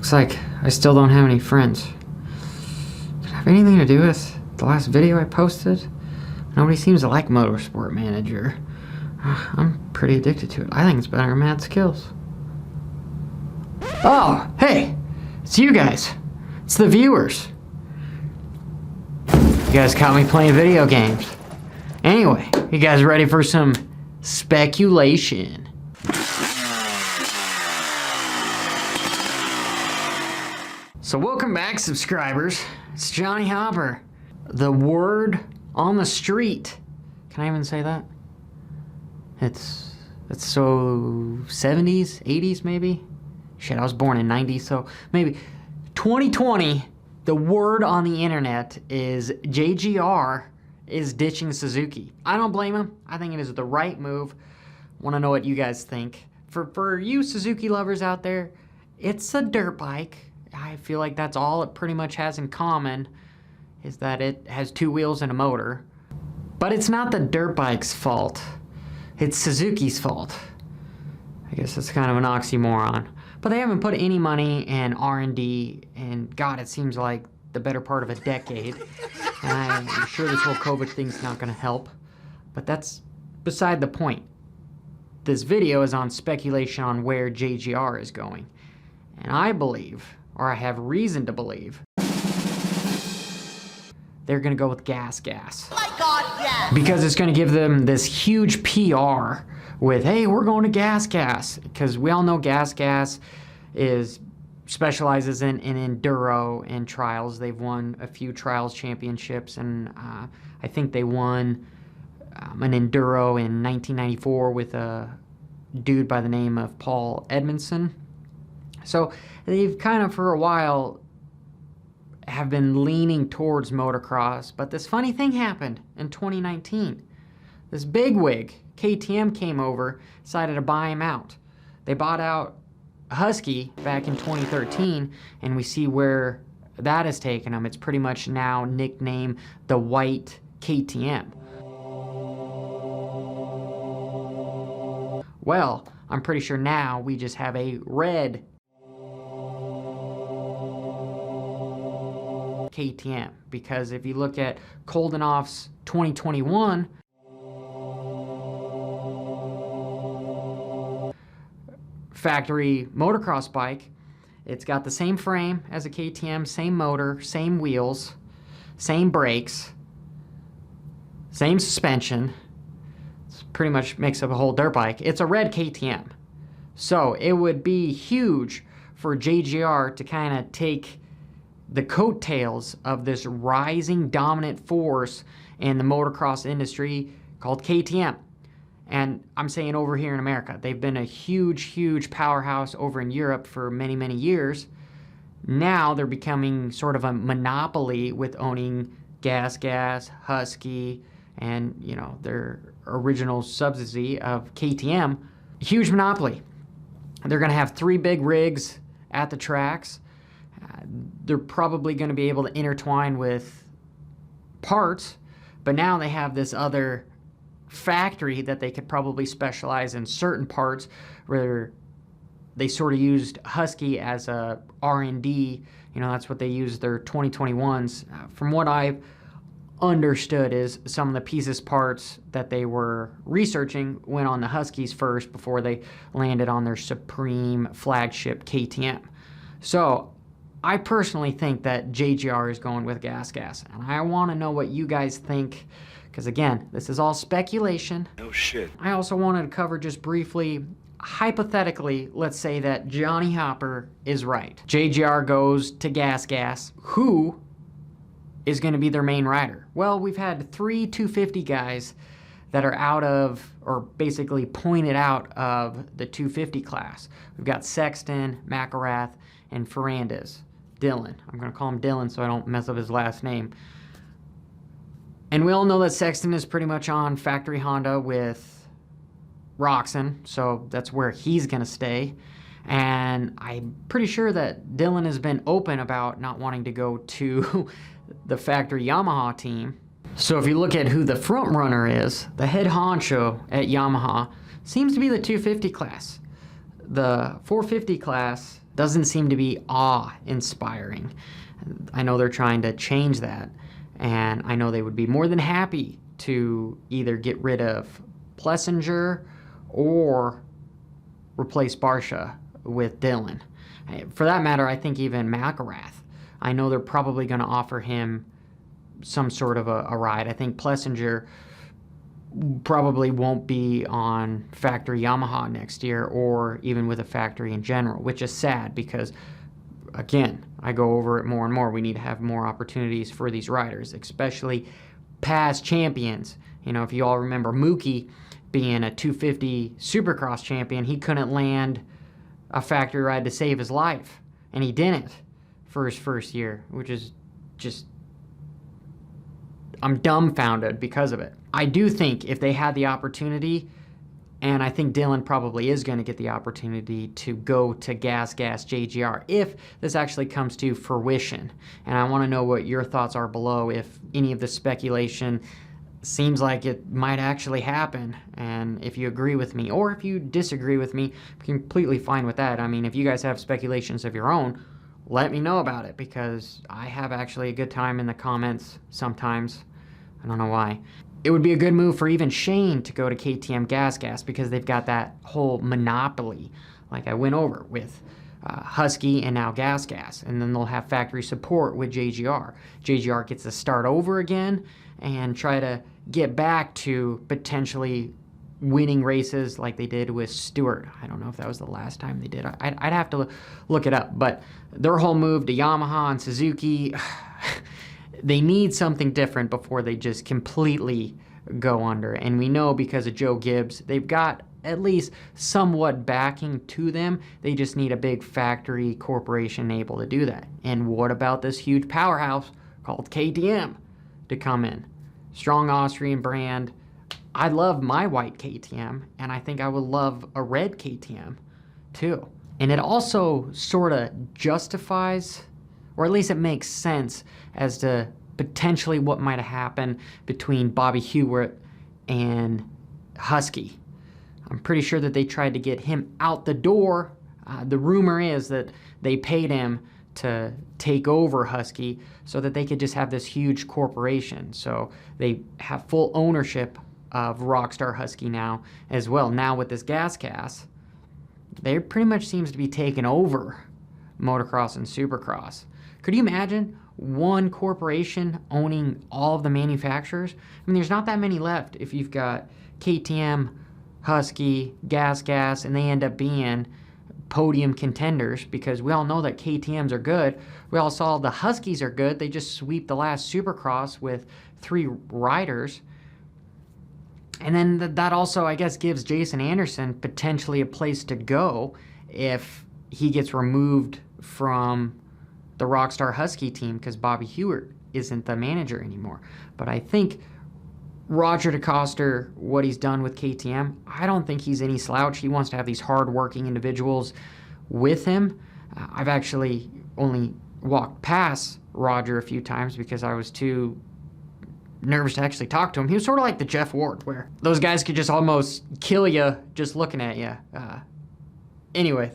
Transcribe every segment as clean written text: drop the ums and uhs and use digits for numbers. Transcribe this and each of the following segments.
Looks like I still don't have any friends. Did it have anything to do with the last video I posted? Nobody seems to like Motorsport Manager. I'm pretty addicted to it. I think it's better than Mad Skills. Oh, hey! It's you guys. It's the viewers. You guys caught me playing video games. Anyway, you guys ready for some speculation? So welcome back, subscribers. It's Johnny Hopper. The word on the street. Can I even say that? It's so 70s, 80s maybe? Shit, I was born in 90s, so maybe 2020, the word on the internet is JGR is ditching Suzuki. I don't blame him. I think it is the right move. Want to know what you guys think. For you Suzuki lovers out there, it's a dirt bike. I feel like that's all it pretty much has in common, is that it has two wheels and a motor. But it's not the dirt bike's fault. It's Suzuki's fault. I guess that's kind of an oxymoron. But they haven't put any money in R&D, and God, it seems like the better part of a decade. And I'm sure this whole COVID thing's not going to help. But that's beside the point. This video is on speculation on where JGR is going. And I believe, or I have reason to believe, they're going to go with gas. Oh my God, yes! Because it's going to give them this huge PR with, hey, we're going to gas. Because we all know gas specializes in enduro and trials. They've won a few trials championships, and I think they won an enduro in 1994 with a dude by the name of Paul Edmondson. So they've kind of for a while have been leaning towards motocross, but this funny thing happened in 2019. This bigwig, KTM, came over, decided to buy him out. They bought out Husky back in 2013, and we see where that has taken them. It's pretty much now nicknamed the White KTM. Well, I'm pretty sure now we just have a red KTM, because if you look at Koldenoff's 2021 factory motocross bike, it's got the same frame as a KTM, same motor, same wheels, same brakes, same suspension. It's pretty much makes up a whole dirt bike. It's a red KTM. So it would be huge for JGR to kind of take the coattails of this rising dominant force in the motocross industry called KTM. And I'm saying over here in America. They've been a huge powerhouse over in Europe for many years. Now they're becoming sort of a monopoly with owning Gas, Husky, and you know, their original subsidy of KTM. Huge monopoly. They're going to have 3 big rigs at the tracks. They're probably going to be able to intertwine with parts, but now they have this other factory that they could probably specialize in certain parts, where they sort of used Husky as a R&D. You know, that's what they used their 2021s. From what I've understood is some of the pieces parts that they were researching went on the Huskies first before they landed on their supreme flagship KTM. So I personally think that JGR is going with gas, and I want to know what you guys think, because again, this is all speculation. No shit. I also wanted to cover just briefly, hypothetically, let's say that Johnny Hopper is right. JGR goes to gas. Who is going to be their main rider? Well, we've had 3 250 guys that are out of, or basically pointed out of, the 250 class. We've got Sexton, McElrath, and Ferrandis. Dylan. I'm going to call him Dylan so I don't mess up his last name. And we all know that Sexton is pretty much on factory Honda with Roxon, so that's where he's going to stay. And I'm pretty sure that Dylan has been open about not wanting to go to the factory Yamaha team. So if you look at who the front runner is, the head honcho at Yamaha seems to be the 250 class. The 450 class doesn't seem to be awe-inspiring. I know they're trying to change that, and I know they would be more than happy to either get rid of Plessinger or replace Barsha with Dillon. For that matter, I think even McElrath. I know they're probably going to offer him some sort of a ride. I think Plessinger probably won't be on factory Yamaha next year, or even with a factory in general, which is sad because, again, I go over it more and more. We need to have more opportunities for these riders, especially past champions. You know, if you all remember Mookie being a 250 Supercross champion, he couldn't land a factory ride to save his life, and he didn't for his first year, which is just, I'm dumbfounded because of it. I do think if they had the opportunity, and I think Dillon probably is going to get the opportunity to go to Gas JGR if this actually comes to fruition. And I want to know what your thoughts are below, if any of the speculation seems like it might actually happen, and if you agree with me, or if you disagree with me, I'm completely fine with that. I mean, if you guys have speculations of your own, let me know about it, because I have actually a good time in the comments sometimes. I don't know why. It would be a good move for even Shane to go to KTM Gas because they've got that whole monopoly, like I went over with Husky and now Gas, and then they'll have factory support with JGR. JGR gets to start over again and try to get back to potentially winning races like they did with Stewart. I don't know if that was the last time they did. I'd have to look it up, but their whole move to Yamaha and Suzuki, they need something different before they just completely go under. And we know because of Joe Gibbs, they've got at least somewhat backing to them. They just need a big factory corporation able to do that. And what about this huge powerhouse called KTM to come in? Strong Austrian brand. I love my white KTM, and I think I would love a red KTM too. And it also sort of justifies, or at least it makes sense as to potentially what might have happened between Bobby Hewitt and Husky. I'm pretty sure that they tried to get him out the door. The rumor is that they paid him to take over Husky so that they could just have this huge corporation. So they have full ownership of Rockstar Husky now as well. Now with this gas, they pretty much seems to be taking over motocross and supercross. Could you imagine one corporation owning all of the manufacturers? I mean, there's not that many left if you've got KTM, Husky, Gas, and they end up being podium contenders, because we all know that KTMs are good. We all saw the Huskies are good. They just sweep the last Supercross with 3 riders. And then that also, I guess, gives Jason Anderson potentially a place to go if he gets removed from the Rockstar Husky team, because Bobby Hewitt isn't the manager anymore. But I think Roger DeCoster, what he's done with KTM, I don't think he's any slouch. He wants to have these hard-working individuals with him. I've actually only walked past Roger a few times because I was too nervous to actually talk to him. He was sort of like the Jeff Ward, where those guys could just almost kill you just looking at you. Anyway,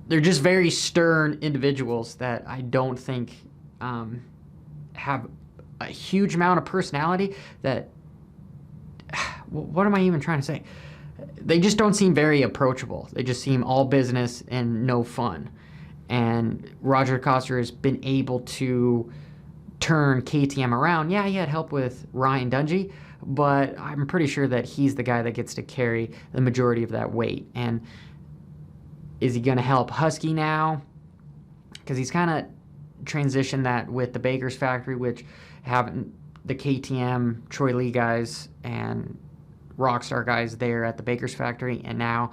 they're just very stern individuals that I don't think have a huge amount of personality. That, what am I even trying to say? They just don't seem very approachable. They just seem all business and no fun. And Roger DeCoster has been able to turn KTM around. Yeah, he had help with Ryan Dungey, but I'm pretty sure that he's the guy that gets to carry the majority of that weight. And is he going to help Husky now? Because he's kind of transitioned that with the Baker's factory, which having the KTM, Troy Lee guys, and Rockstar guys there at the Baker's factory, and now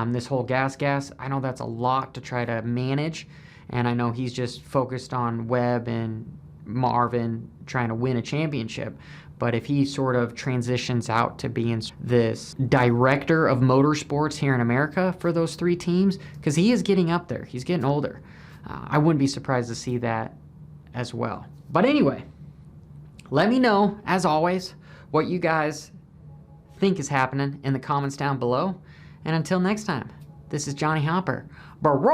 this whole gas. I know that's a lot to try to manage, and I know he's just focused on Webb and Marvin trying to win a championship. But if he sort of transitions out to being this director of motorsports here in America for those 3 teams, because he is getting up there, he's getting older, I wouldn't be surprised to see that as well. But anyway, let me know, as always, what you guys think is happening in the comments down below. And until next time, This is Johnny Hopper. Barrel.